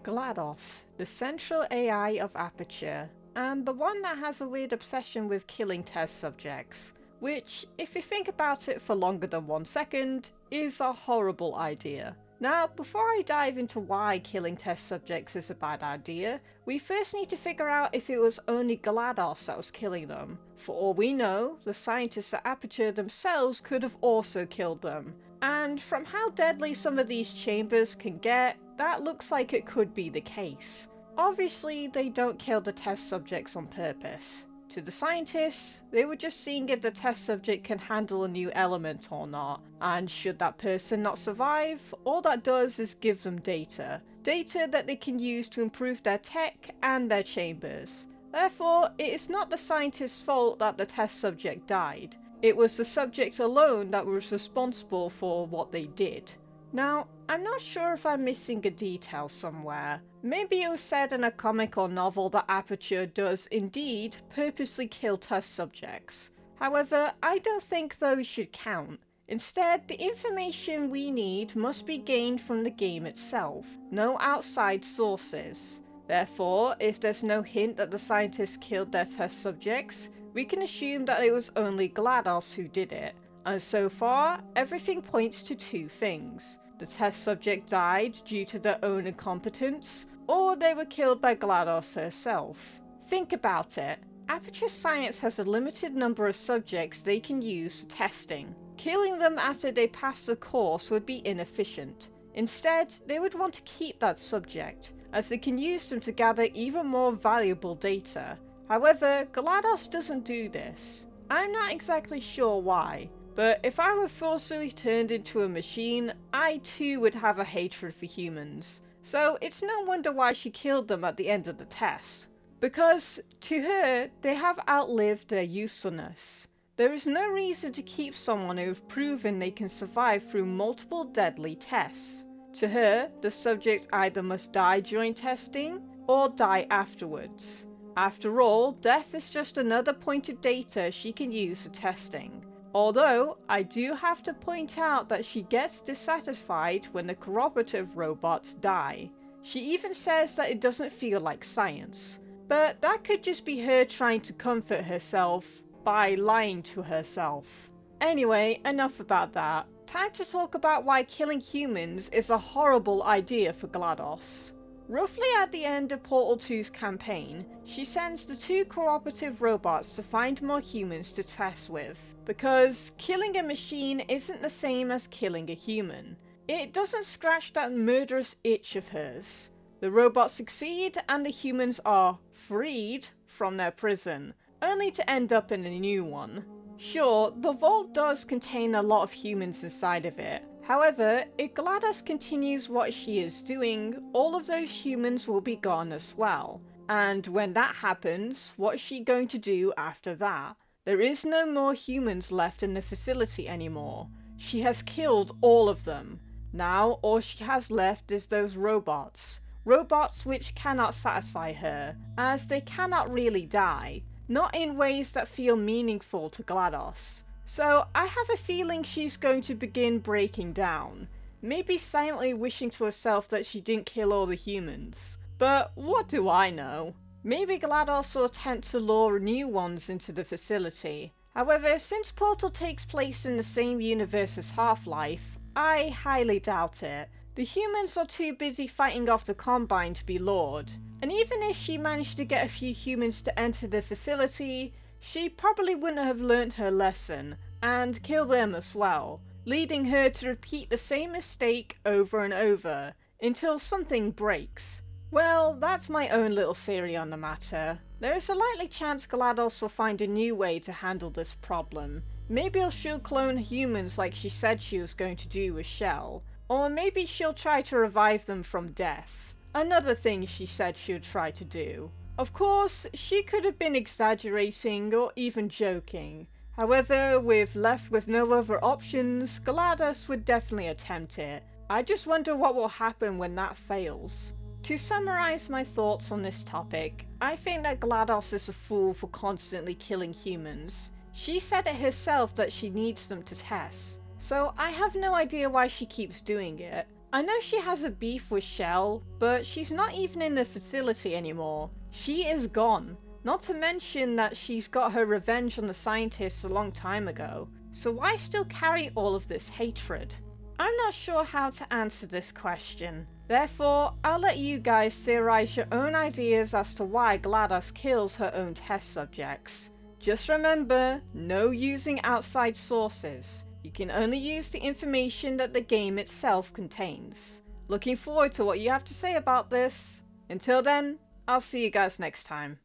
GLaDoS, the central AI of Aperture, and the one that has a weird obsession with killing test subjects, which, if you think about it for longer than 1 second, is a horrible idea. Now, before I dive into why killing test subjects is a bad idea, we first need to figure out if it was only GLaDoS that was killing them. For all we know, the scientists at Aperture themselves could have also killed them. And from how deadly some of these chambers can get, that looks like it could be the case. Obviously, they don't kill the test subjects on purpose. To the scientists, they were just seeing if the test subject can handle a new element or not, and should that person not survive, all that does is give them data. Data that they can use to improve their tech and their chambers. Therefore, it is not the scientist's fault that the test subject died. It was the subject alone that was responsible for what they did. Now, I'm not sure if I'm missing a detail somewhere. Maybe it was said in a comic or novel that Aperture does indeed purposely kill test subjects. However, I don't think those should count. Instead, the information we need must be gained from the game itself, no outside sources. Therefore, if there's no hint that the scientists killed their test subjects, we can assume that it was only GLaDoS who did it. And so far, everything points to 2 things. The test subject died due to their own incompetence, or they were killed by GLaDoS herself. Think about it. Aperture Science has a limited number of subjects they can use for testing. Killing them after they pass the course would be inefficient. Instead, they would want to keep that subject, as they can use them to gather even more valuable data. However, GLaDoS doesn't do this. I'm not exactly sure why, but if I were forcefully turned into a machine, I too would have a hatred for humans. So it's no wonder why she killed them at the end of the test. Because, to her, they have outlived their usefulness. There is no reason to keep someone who have proven they can survive through multiple deadly tests. To her, the subject either must die during testing, or die afterwards. After all, death is just another point of data she can use for testing. Although, I do have to point out that she gets dissatisfied when the cooperative robots die. She even says that it doesn't feel like science. But that could just be her trying to comfort herself by lying to herself. Anyway, enough about that. Time to talk about why killing humans is a horrible idea for GLaDoS. Roughly at the end of Portal 2's campaign, she sends the 2 cooperative robots to find more humans to test with, because killing a machine isn't the same as killing a human. It doesn't scratch that murderous itch of hers. The robots succeed and the humans are freed from their prison, only to end up in a new one. Sure, the vault does contain a lot of humans inside of it. However, if GLaDoS continues what she is doing, all of those humans will be gone as well. And when that happens, what is she going to do after that? There is no more humans left in the facility anymore. She has killed all of them. Now all she has left is those robots. Robots which cannot satisfy her, as they cannot really die. Not in ways that feel meaningful to GLaDoS. So I have a feeling she's going to begin breaking down. Maybe silently wishing to herself that she didn't kill all the humans. But what do I know? Maybe GLaDoS will attempt to lure new ones into the facility. However, since Portal takes place in the same universe as Half-Life, I highly doubt it. The humans are too busy fighting off the Combine to be lured. And even if she managed to get a few humans to enter the facility, she probably wouldn't have learnt her lesson, and kill them as well, leading her to repeat the same mistake over and over, until something breaks. Well, that's my own little theory on the matter. There is a likely chance GLaDoS will find a new way to handle this problem. Maybe she'll clone humans like she said she was going to do with Shell, or maybe she'll try to revive them from death. Another thing she said she would try to do. Of course, she could have been exaggerating or even joking. However, left with no other options, GLaDoS would definitely attempt it. I just wonder what will happen when that fails. To summarize my thoughts on this topic, I think that GLaDoS is a fool for constantly killing humans. She said it herself that she needs them to test, so I have no idea why she keeps doing it. I know she has a beef with Shell, but she's not even in the facility anymore. She is gone. Not to mention that she's got her revenge on the scientists a long time ago. So why still carry all of this hatred? I'm not sure how to answer this question. Therefore, I'll let you guys theorize your own ideas as to why GLaDoS kills her own test subjects. Just remember, no using outside sources. You can only use the information that the game itself contains. Looking forward to what you have to say about this. Until then, I'll see you guys next time.